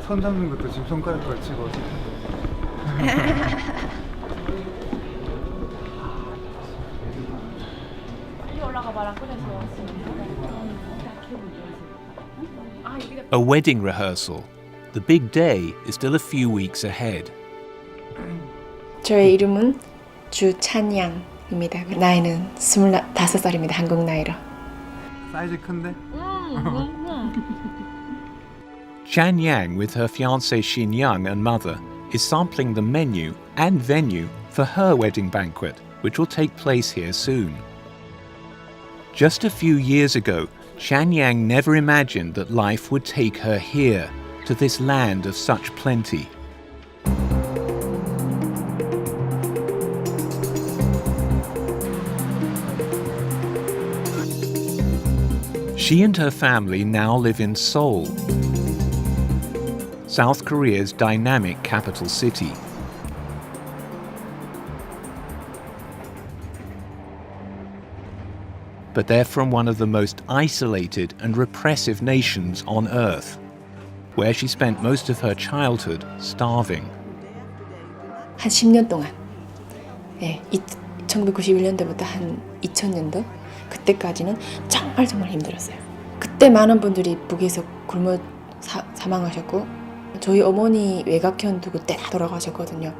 손 잡는 것도 지금 손가락 걸치고 A wedding rehearsal. The big day is still a few weeks ahead. 저의 이름은 주찬양입니다. 나이는 25살입니다. 한국 나이로. 사이즈 큰데? Chan Yang, with her fiancé Xin Young and mother, is sampling the menu and venue for her wedding banquet, which will take place here soon. Just a few years ago, Chan Yang never imagined that life would take her here, to this land of such plenty. She and her family now live in Seoul, South Korea's dynamic capital city. But they're from one of the most isolated and repressive nations on earth, where she spent most of her childhood starving. 한 10년 동안, 1991년도부터 한 2000년도 그때까지는 정말 힘들었어요. 그때 많은 분들이 북에서 굶어 사망하셨고 저희 어머니 외갓견 두고 때 다 돌아가셨거든요.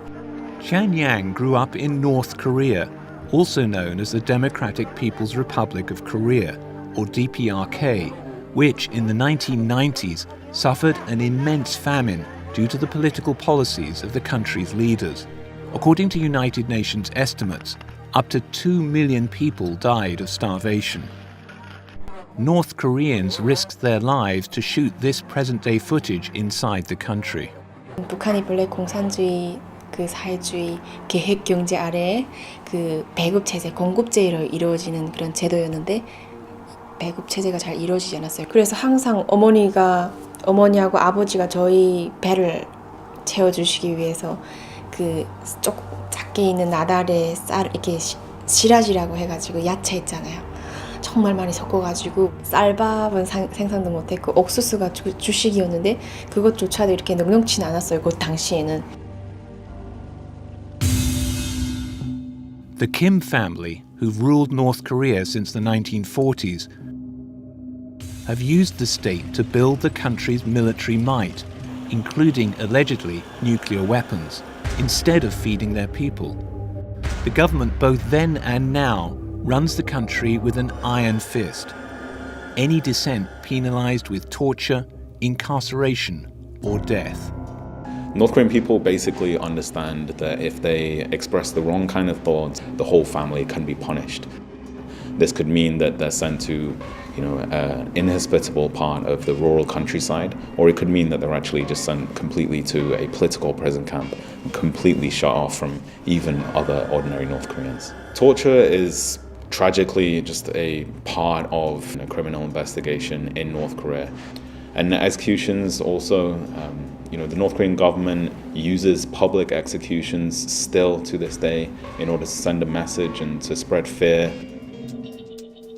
Chan Yang grew up in North Korea, also known as the Democratic People's Republic of Korea, or DPRK, which in the 1990s suffered an immense famine due to the political policies of the country's leaders. According to United Nations estimates, up to 2 million people died of starvation. North Koreans risked their lives to shoot this present-day footage inside the country. 북한이 본래 공산주의, 그 사회주의 계획 경제 아래에 그 배급 체제, 공급제로 이루어지는 그런 제도였는데 배급 체제가 잘 이루어지지 않았어요. 그래서 항상 어머니하고 아버지가 저희 배를 채워주시기 위해서 그 조금 작게 있는 나달에 쌀 이렇게 시라지라고 해가지고 야채 있잖아요. 정말 많이 섞어가지고 쌀밥은 생산도 못했고 옥수수가 주식이었는데 그것조차도 이렇게 넉넉지는 않았어요. 그 당시에는. The Kim family, who've ruled North Korea since the 1940s, have used the state to build the country's military might, including allegedly nuclear weapons, instead of feeding their people. The government both then and now runs the country with an iron fist. Any dissent penalized with torture, incarceration, or death. North Korean people basically understand that if they express the wrong kind of thoughts, the whole family can be punished. This could mean that they're sent to, an inhospitable part of the rural countryside, or it could mean that they're actually just sent completely to a political prison camp, completely shut off from even other ordinary North Koreans. Torture is tragically just a part of a criminal investigation in North Korea. And executions also, the North Korean government uses public executions still to this day in order to send a message and to spread fear.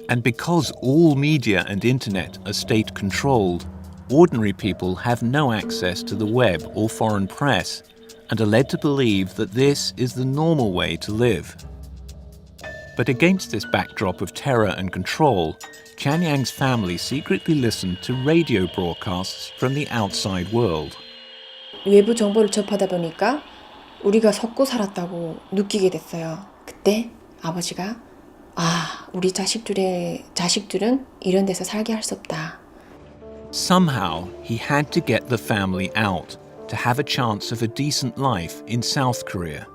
And because all media and internet are state-controlled, ordinary people have no access to the web or foreign press and are led to believe that this is the normal way to live. But against this backdrop of terror and control, Chan Yang's family secretly listened to radio broadcasts from the outside world. 외부 정보를 접하다 보니까 우리가 속고 살았다고 느끼게 됐어요. 그때 아버지가 우리 자식들은 이런 데서 살게 할 수 없다. Somehow, he had to get the family out to have a chance of a decent life in South Korea.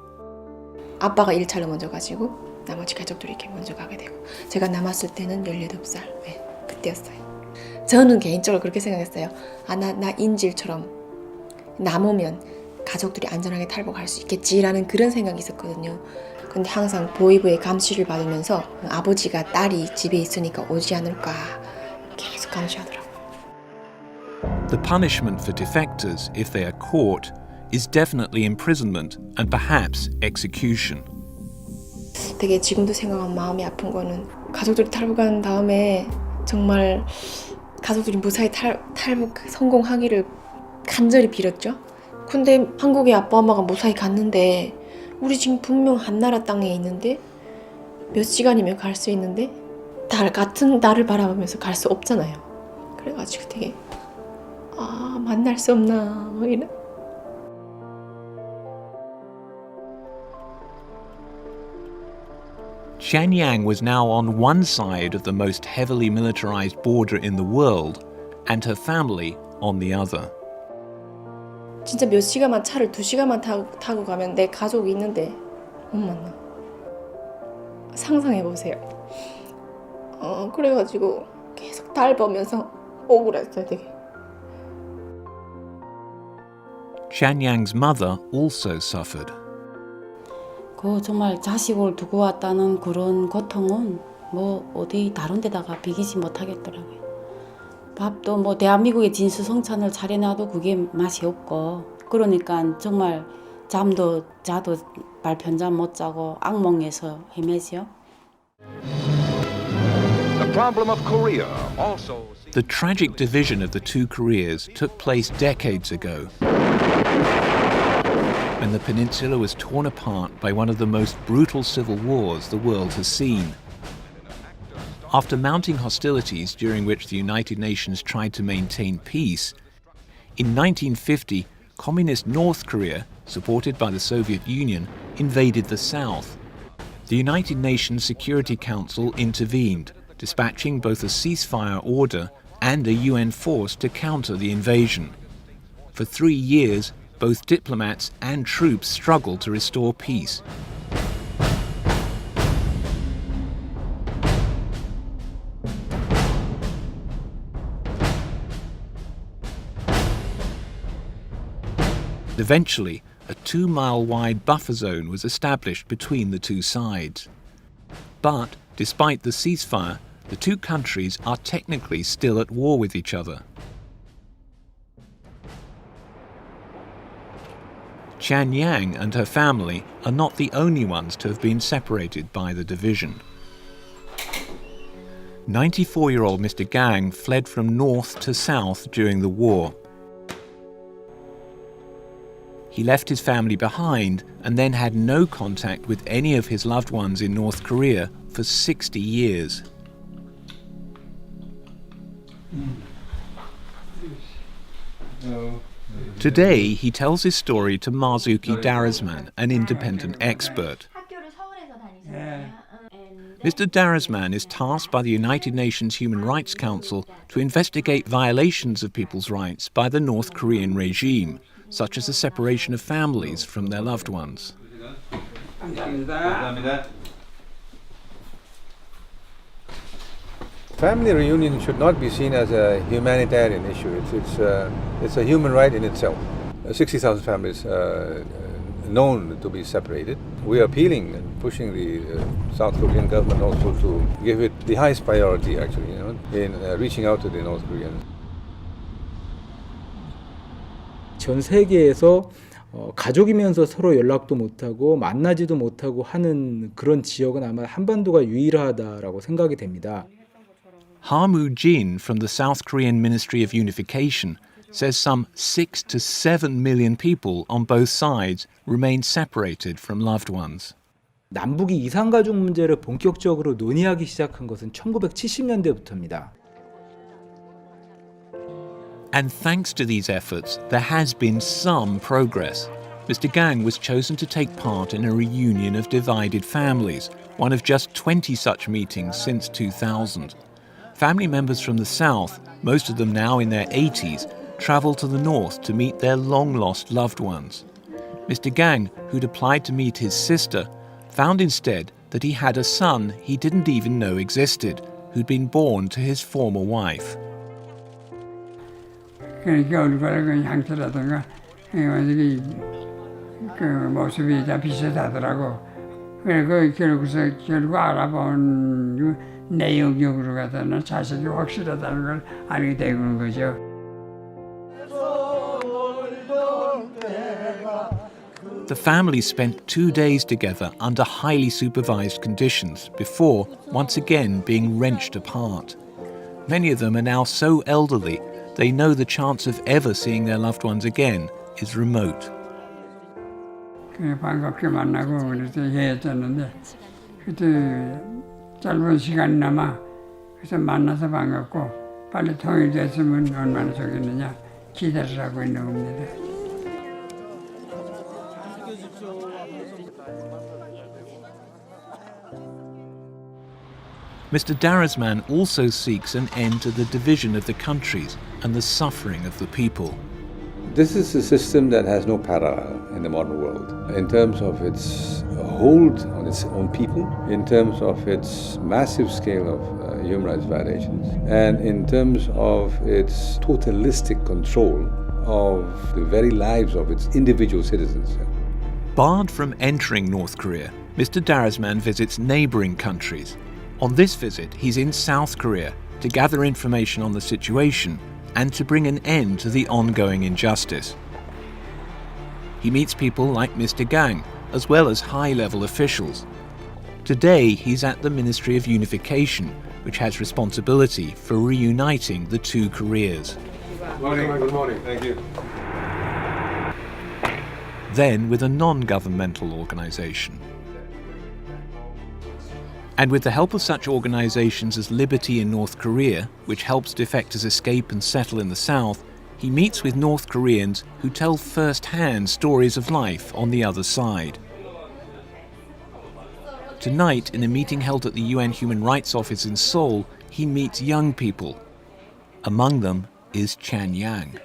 아빠가 1차로 먼저 가지고 나머지 가족들이 이렇게 먼저 가게 되고 제가 남았을 때는 18살 그때였어요. 저는 개인적으로 그렇게 생각했어요. 나 인질처럼 남으면 가족들이 안전하게 탈북할 수 있겠지라는 그런 생각이 있었거든요. 근데 항상 보위부의 감시를 받으면서 아버지가 딸이 집에 있으니까 오지 않을까 계속 감시하더라고요. The punishment for defectors, if they are caught, is definitely imprisonment and perhaps execution. 되게 지금도 생각하면 마음이 아픈 거는 가족들이 탈북한 다음에 정말 가족들이 무사히 탈북 성공하기를 간절히 빌었죠. 근데 한국에 아빠 엄마가 무사히 갔는데 우리 지금 분명 한나라 땅에 있는데 몇 시간이면 갈 수 있는데 같은 달을 바라보면서 갈 수 없잖아요. 그래가지고 되게 만날 수 없나 뭐 이런. Xianyang was now on one side of the most heavily militarized border in the world, and her family on the other. 진짜 몇 시간만 차를 2시간만 타고 가면 내 가족이 있는데 못 만나. 상상해보세요. 그래가지고 계속 달 보면서 억울했어요 되게. Xianyang's mother also suffered. 그 정말 자식을 두고 왔다는 그런 고통은 뭐 어디 다른 데다가 비기지 못하겠더라고요. 밥도 뭐 대한민국의 진수성찬을 차려놔도 그게 맛이 없고, 그러니까 정말 잠도 자도 말편잠 못 자고 악몽에서 헤매죠. The tragic division of the two Koreas took place decades ago, when the peninsula was torn apart by one of the most brutal civil wars the world has seen. After mounting hostilities during which the United Nations tried to maintain peace, in 1950, Communist North Korea, supported by the Soviet Union, invaded the south. The United Nations Security Council intervened, dispatching both a ceasefire order and a UN force to counter the invasion. For 3 years, both diplomats and troops struggled to restore peace. Eventually, a 2-mile-wide buffer zone was established between the two sides. But, despite the ceasefire, the two countries are technically still at war with each other. Xianyang and her family are not the only ones to have been separated by the division. 94-year-old Mr. Gang fled from north to south during the war. He left his family behind and then had no contact with any of his loved ones in North Korea for 60 years. Today, he tells his story to Marzuki Darasman, an independent expert. Mr. Darasman is tasked by the United Nations Human Rights Council to investigate violations of people's rights by the North Korean regime, such as the separation of families from their loved ones. Family reunion should not be seen as a humanitarian issue. It's a human right in itself. 60,000 families known to be separated. We are appealing and pushing the South Korean government also to give it the highest priority, actually, in reaching out to the North Koreans. 전 세계에서 가족이면서 서로 연락도 못하고 만나지도 못하고 하는 그런 지역은 아마 한반도가 유일하다라고 생각이 됩니다. Ha-moo Jin from the South Korean Ministry of Unification says some 6 to 7 million people on both sides remain separated from loved ones. 남북이 이산가족 문제를 본격적으로 논의하기 시작한 것은 1970년대부터입니다. And thanks to these efforts, there has been some progress. Mr. Gang was chosen to take part in a reunion of divided families, one of just 20 such meetings since 2000. Family members from the south, most of them now in their 80s, travel to the north to meet their long-lost loved ones. Mr. Gang, who'd applied to meet his sister, found instead that he had a son he didn't even know existed, who'd been born to his former wife. 그러니까 얼굴에 그 향수라든가 어디 그 모습이 다 비슷하더라고. 그래 그 결국 알아본 그 내용적으로 가서는 자식이 확실하다는 걸 알게 되는 거죠. The family spent 2 days together under highly supervised conditions before, once again, being wrenched apart. Many of them are now so elderly they know the chance of ever seeing their loved ones again is remote. 그래 반갑게 만나고 그래서 헤어졌는데 그때 짧은 시간이나마 그래서 만나서 반갑고 빨리 통일됐으면 얼마나 좋겠느냐 기대를 하고 있는 겁니다. Mr. Darasman also seeks an end to the division of the countries and the suffering of the people. This is a system that has no parallel in the modern world in terms of its hold on its own people, in terms of its massive scale of human rights violations, and in terms of its totalistic control of the very lives of its individual citizens. Barred from entering North Korea, Mr. Darasman visits neighbouring countries. On this visit, he's in South Korea to gather information on the situation and to bring an end to the ongoing injustice. He meets people like Mr. Gang, as well as high-level officials. Today, he's at the Ministry of Unification, which has responsibility for reuniting the two Koreas. Good morning. Thank you. Then with a non-governmental organisation. And with the help of such organisations as Liberty in North Korea, which helps defectors escape and settle in the South, he meets with North Koreans who tell first-hand stories of life on the other side. Tonight, in a meeting held at the UN Human Rights Office in Seoul, he meets young people. Among them is Chan Yang.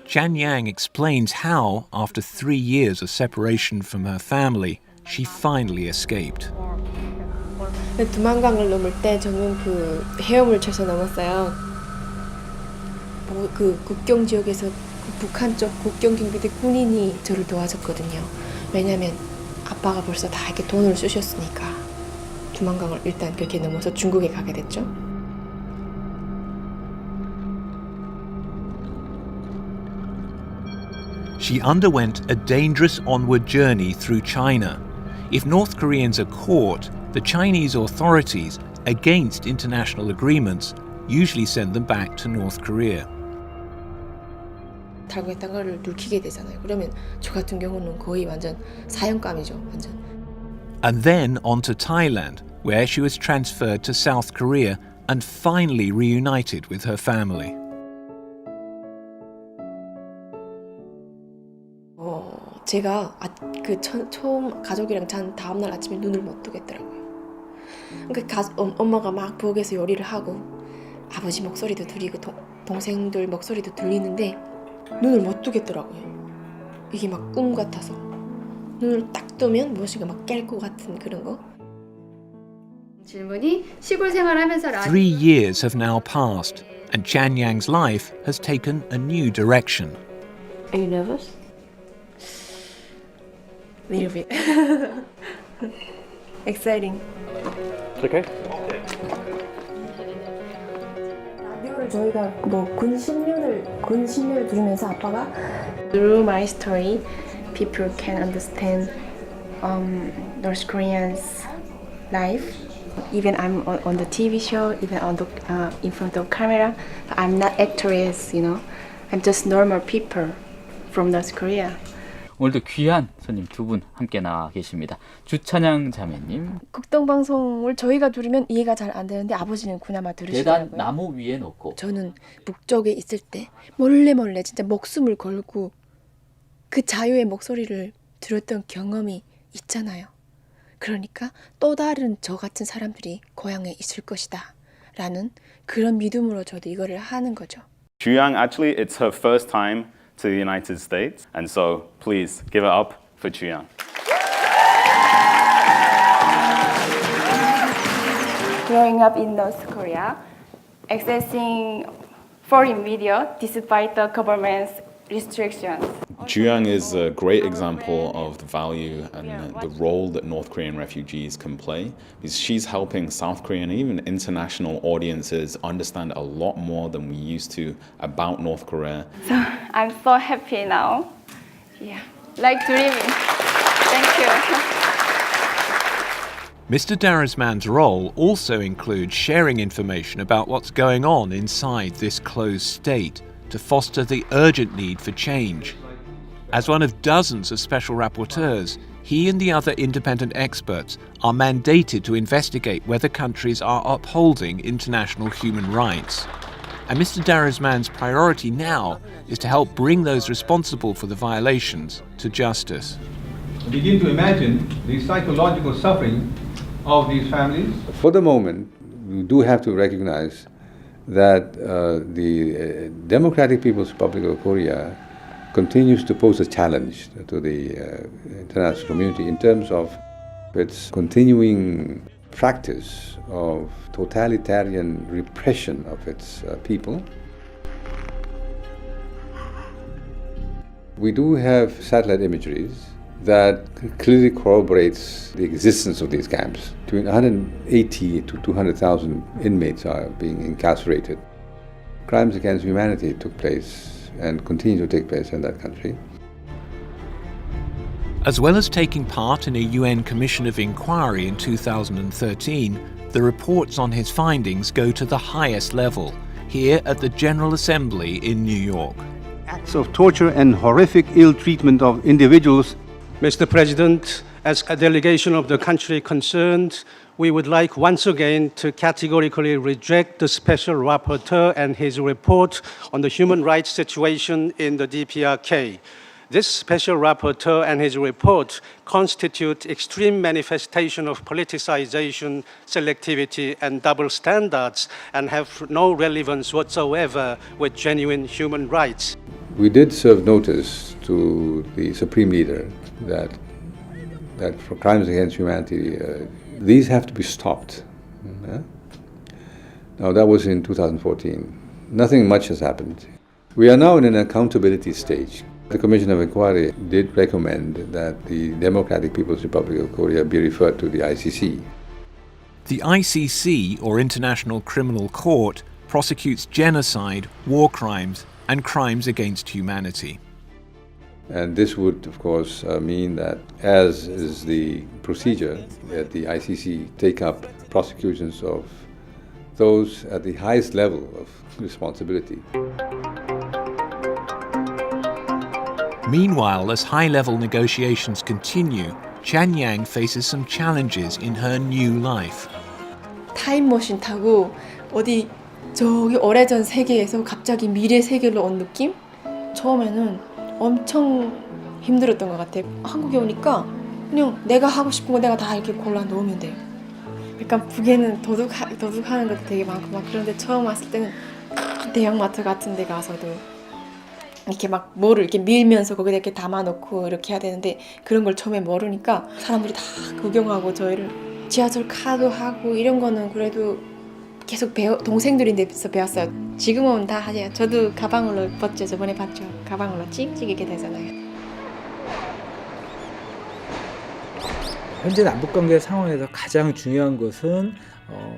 Chan Yang explains how, after 3 years of separation from her family, she finally escaped. 두만강을 넘을 때 저는 그 헤엄을 쳐서 넘었어요. 그 국경 지역에서 그 북한 쪽 국경 경비대 군인이 저를 도와줬거든요. 왜냐하면 아빠가 벌써 다 이렇게 돈을 쓰셨으니까 두만강을 일단 그렇게 넘어서 중국에 가게 됐죠. She underwent a dangerous onward journey through China. If North Koreans are caught, the Chinese authorities, against international agreements, usually send them back to North Korea. 탈북했던 거를 들키게 되잖아요. 그러면 저 같은 경우는 거의 완전 사형감이죠. 완전. And then on to Thailand, where she was transferred to South Korea and finally reunited with her family. 제가 처음 가족이랑 잔 다음날 아침에 눈을 못 뜨겠더라고요. 그러니까 엄마가 막 부엌에서 요리를 하고 아버지 목소리도 들리고 동생들 목소리도 들리는데 눈을 못 뜨겠더라고요. 이게 막 꿈 같아서 눈을 딱 뜨면 무엇인가 막 깰 것 같은 그런 거. 질문이 시골 생활하면서 3 years have now passed, and Chan Yang's life has taken a new direction. Are you nervous? Little bit. Exciting. Okay. 라디오를 저희가 뭐 근 10년을 들으면서 아빠가 Through my story, people can understand North Koreans' life. Even I'm on the TV show, even on the in front of camera, but I'm not actress, you know. I'm just normal people from North Korea. 오늘도 귀한 손님 두 분 함께 나와 계십니다. 주찬양 자매님. 극동방송을 저희가 들으면 이해가 잘 안 되는데 아버지는 그나마 들으시더라고요. 계단 나무 위에 놓고. 저는 북쪽에 있을 때 몰래 진짜 목숨을 걸고 그 자유의 목소리를 들었던 경험이 있잖아요. 그러니까 또 다른 저 같은 사람들이 고향에 있을 것이다 라는 그런 믿음으로 저도 이거를 하는 거죠. Juyang, actually, it's her first time to the United States, and so please give it up for Juyang. Growing up in North Korea, accessing foreign media despite the government's restrictions. Juyang is a great example of the value and the role that North Korean refugees can play, because she's helping South Korean and even international audiences understand a lot more than we used to about North Korea. So I'm so happy now. Yeah, like dreaming. Thank you. Mr. Darasman's role also includes sharing information about what's going on inside this closed state to foster the urgent need for change. As one of dozens of special rapporteurs, he and the other independent experts are mandated to investigate whether countries are upholding international human rights. And Mr. Darasman's priority now is to help bring those responsible for the violations to justice. Begin to imagine the psychological suffering of these families. For the moment, we do have to recognize that the Democratic People's Republic of Korea continues to pose a challenge to the international community in terms of its continuing practice of totalitarian repression of its people. We do have satellite imageries that clearly corroborates the existence of these camps. Between 180 to 200,000 inmates are being incarcerated. Crimes against humanity took place and continue to take place in that country. As well as taking part in a UN Commission of Inquiry in 2013, the reports on his findings go to the highest level, here at the General Assembly in New York. Acts of torture and horrific ill treatment of individuals. Mr. President, as a delegation of the country concerned, we would like once again to categorically reject the Special Rapporteur and his report on the human rights situation in the DPRK. This Special Rapporteur and his report constitute extreme manifestation of politicization, selectivity, and double standards, and have no relevance whatsoever with genuine human rights. We did serve notice to the Supreme Leader that for crimes against humanity, these have to be stopped. Now that was in 2014. Nothing much has happened. We are now in an accountability stage. The Commission of Inquiry did recommend that the Democratic People's Republic of Korea be referred to the ICC. The ICC, or International Criminal Court, prosecutes genocide, war crimes, and crimes against humanity. And this would, of course, mean that, as is the procedure, that the ICC take up prosecutions of those at the highest level of responsibility. Meanwhile, as high-level negotiations continue, Chanyang faces some challenges in her new life. 타임머신 타고 어디 저기 오래전 세계에서 갑자기 미래 세계로 온 느낌? 처음에는 엄청 힘들었던 것 같아요. 한국에 오니까 그냥 내가 하고 싶은 거 내가 다 이렇게 골라 놓으면 돼요. 약간 북에는 도둑하는 것도 되게 많고 막 그런데 처음 왔을 때는 대형마트 같은 데 가서도 이렇게 막 뭐를 이렇게 밀면서 거기다 이렇게 담아놓고 이렇게 해야 되는데 그런 걸 처음에 모르니까 사람들이 다 구경하고 저희를 지하철 카드 하고 이런 거는 그래도 계속 동생들인데서 배웠어요. 지금은 다 하세요. 저도 가방으로 봤죠. 저번에 봤죠. 가방으로 찍찍 이렇게 되잖아요. 현재 남북관계 상황에서 가장 중요한 것은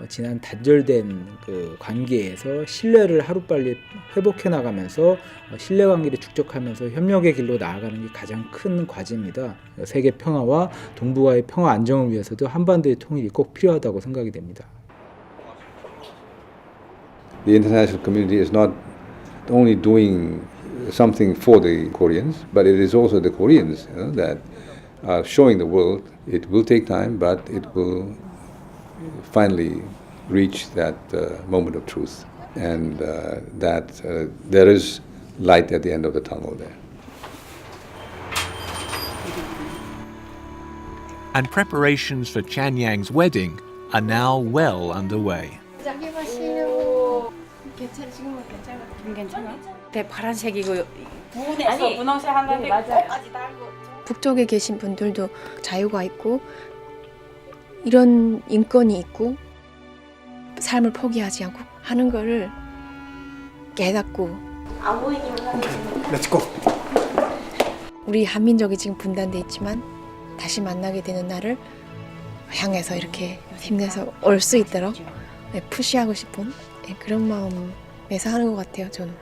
지난 단절된 그 관계에서 신뢰를 하루빨리 회복해 나가면서 신뢰관계를 축적하면서 협력의 길로 나아가는 게 가장 큰 과제입니다. 세계 평화와 동북아의 평화 안정을 위해서도 한반도의 통일이 꼭 필요하다고 생각이 됩니다. The international community is not only doing something for the Koreans, but it is also the Koreans that are showing the world it will take time, but it will finally reach that moment of truth, and that there is light at the end of the tunnel there. And preparations for Chanyang's wedding are now well underway. 네, 파란색이고 분홍색 한 건데 꽃까지 달고. 북쪽에 계신 분들도 자유가 있고 이런 인권이 있고 삶을 포기하지 않고 하는 거를 깨닫고 렛츠고. 우리 한민족이 지금 분단돼 있지만 다시 만나게 되는 날을 향해서 이렇게 힘내서 올 수 있도록 푸시하고 싶은 그런 마음에서 하는 것 같아요, 저는.